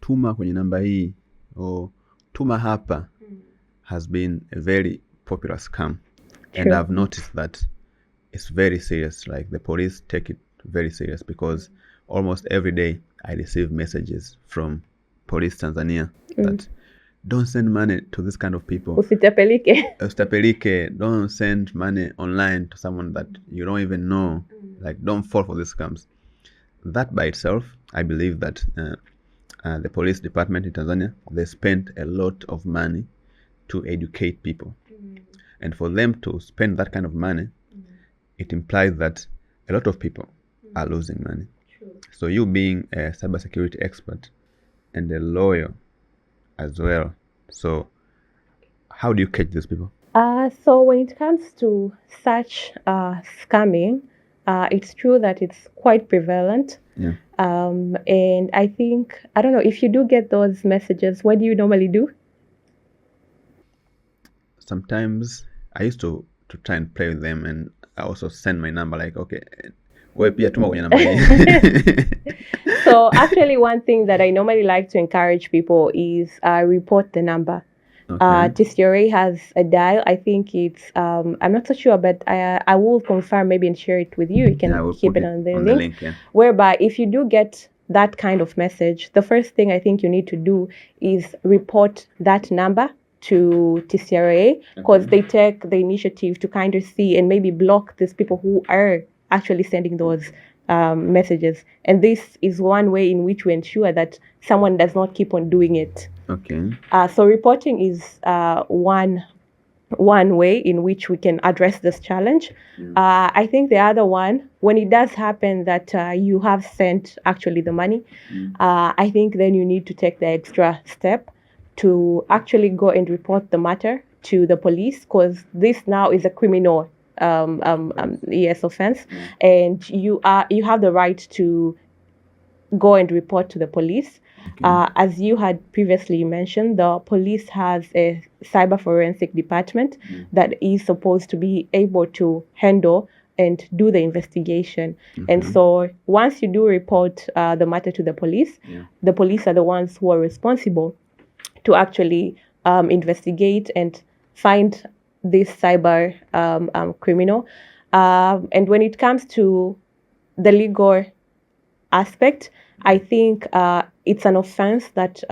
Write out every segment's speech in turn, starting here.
tuma kwenye namba hii or tuma hapa has been a very popular scam. And I've noticed that it's very serious. Like the police take it very serious because almost every day I receive messages from police Tanzania that don't send money to this kind of people. Usitapelike. Don't send money online to someone that you don't even know. Like, don't fall for these scams. That by itself, I believe that the police department in Tanzania, they spent a lot of money to educate people. And for them to spend that kind of money, it implies that a lot of people are losing money. So you being a cybersecurity expert and a lawyer as well, so how do you catch these people? So when it comes to such scamming, it's true that it's quite prevalent. Yeah. And I think, I don't know, if you do get those messages, what do you normally do? Sometimes I used to try and play with them, and I also send my number like, okay, wewe pia tuma kwenye namba hii. So actually one thing that I normally like to encourage people is report the number. TCRA has a dial. I think it's I'm not so sure, but I will confirm maybe and share it with you. You can keep it on the link. Whereby if you do get that kind of message, the first thing I think you need to do is report that number to TCRA, because they take the initiative to kind of see and maybe block these people who are actually sending those messages. And this is one way in which we ensure that someone does not keep on doing it. Okay. So reporting is one way in which we can address this challenge. I think the other one, when it does happen that you have sent actually the money, I think then you need to take the extra step to actually go and report the matter to the police, because this now is a criminal offense, and you have the right to go and report to the police. As you had previously mentioned, the police has a cyber forensic department that is supposed to be able to handle and do the investigation. And so once you do report the matter to the police are the ones who are responsible to actually investigate and find this cyber criminal. And when it comes to the legal aspect, I think it's an offense that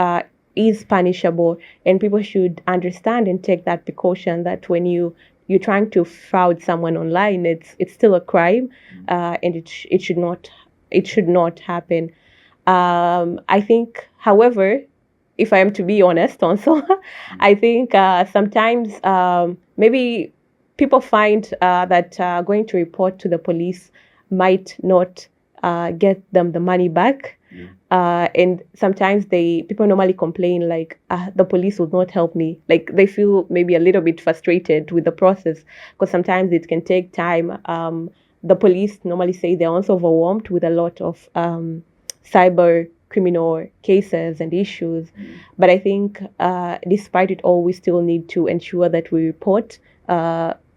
is punishable, and people should understand and take that precaution that when you're trying to fraud someone online, it's still a crime, and it should not happen. I think, however, if I am to be honest also, I think sometimes maybe people find that going to report to the police might not get them the money back. And sometimes people normally complain like, the police would not help me. Like they feel maybe a little bit frustrated with the process, because sometimes it can take time. The police normally say they're also overwhelmed with a lot of cyber criminal cases and issues. But I think despite it all, we still need to ensure that we report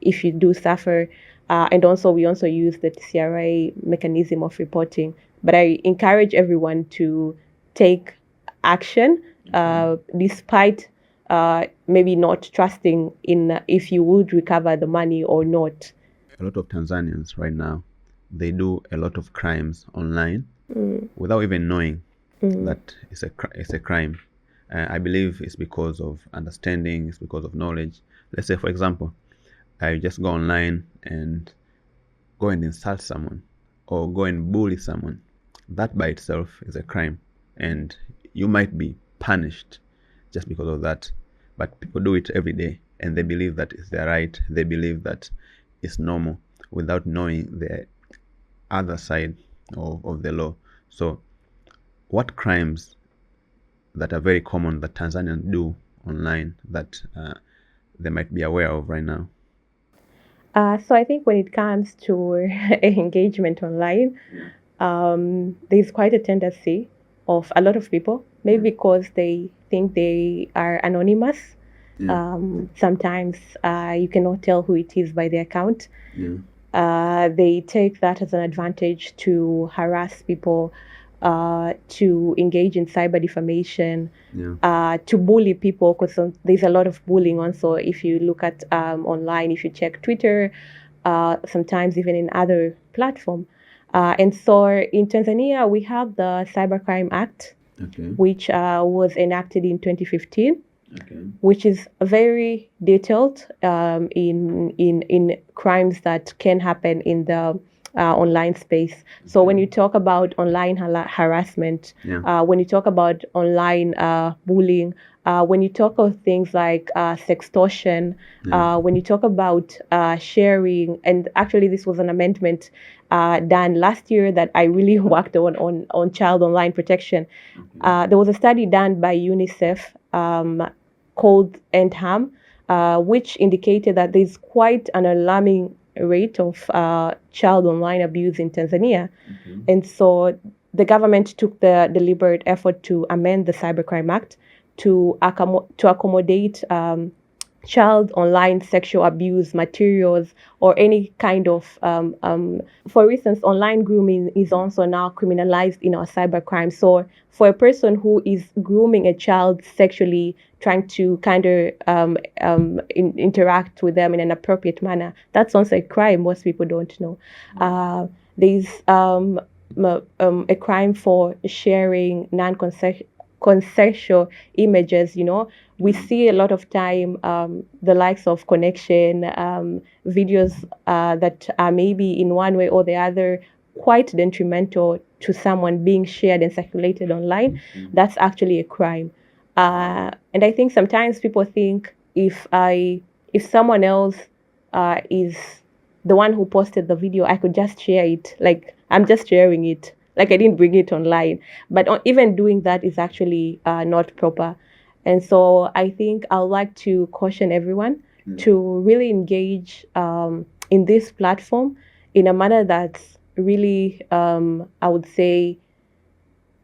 if you do suffer. And also we also use the TCRA mechanism of reporting. But I encourage everyone to take action despite maybe not trusting in if you would recover the money or not. A lot of Tanzanians right now, they do a lot of crimes online without even knowing that it's a crime. I believe it's because of understanding, it's because of knowledge. Let's say, for example, I just go online and go and insult someone or go and bully someone. That by itself is a crime, and you might be punished just because of that. But people do it every day, and they believe that it's their right. They believe that it's normal without knowing the other side of the law. So what crimes that are very common that Tanzanians do online that they might be aware of right now? So I think when it comes to engagement online, there's quite a tendency of a lot of people, maybe because they think they are anonymous. Sometimes you cannot tell who it is by the account. They take that as an advantage to harass people, to engage in cyber defamation, Yeah. to bully people, because there's a lot of bullying also. If you look at online, if you check Twitter, sometimes even in other platform. And so in Tanzania, we have the Cybercrime Act, Okay. which was enacted in 2015. Okay. Which is very detailed in crimes that can happen in the online space. So when you talk about online harassment, Yeah. when you talk about online bullying, when you talk of things like sextortion, Yeah. when you talk about sharing, and actually this was an amendment done last year that I really worked on child online protection. There was a study done by UNICEF called End Harm, which indicated that there's quite an alarming rate of child online abuse in Tanzania. And so the government took the deliberate effort to amend the Cybercrime Act to accommodate child online sexual abuse materials or any kind of, for instance, online grooming is also now criminalized in our cybercrime. So for a person who is grooming a child sexually, trying to kind of interact with them in an appropriate manner, that's also a crime most people don't know. There's a crime for sharing non-consensual images. We see a lot of time the likes of connection videos that are maybe in one way or the other quite detrimental to someone being shared and circulated online. That's actually a crime. And I think sometimes people think if someone else is the one who posted the video, I could just share it. Like, I'm just sharing it. Like, I didn't bring it online. But even doing that is actually not proper. And so I think I would like to caution everyone to really engage in this platform in a manner that's really, I would say,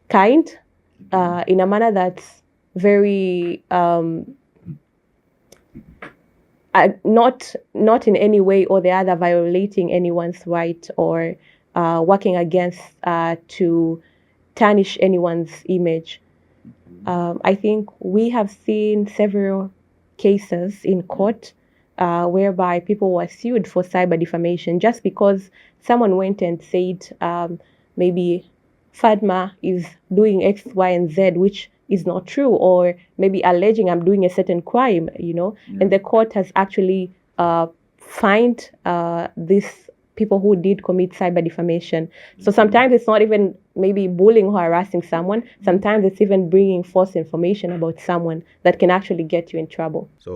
kind, in a manner that's very not in any way or the other violating anyone's right or working against to tarnish anyone's image. I think we have seen several cases in court whereby people were sued for cyber defamation just because someone went and said maybe Fatma is doing X, Y, and Z, which is not true, or maybe alleging I'm doing a certain crime, and the court has actually fined these people who did commit cyber defamation. So sometimes it's not even maybe bullying or harassing someone. Sometimes it's even bringing false information about someone that can actually get you in trouble. So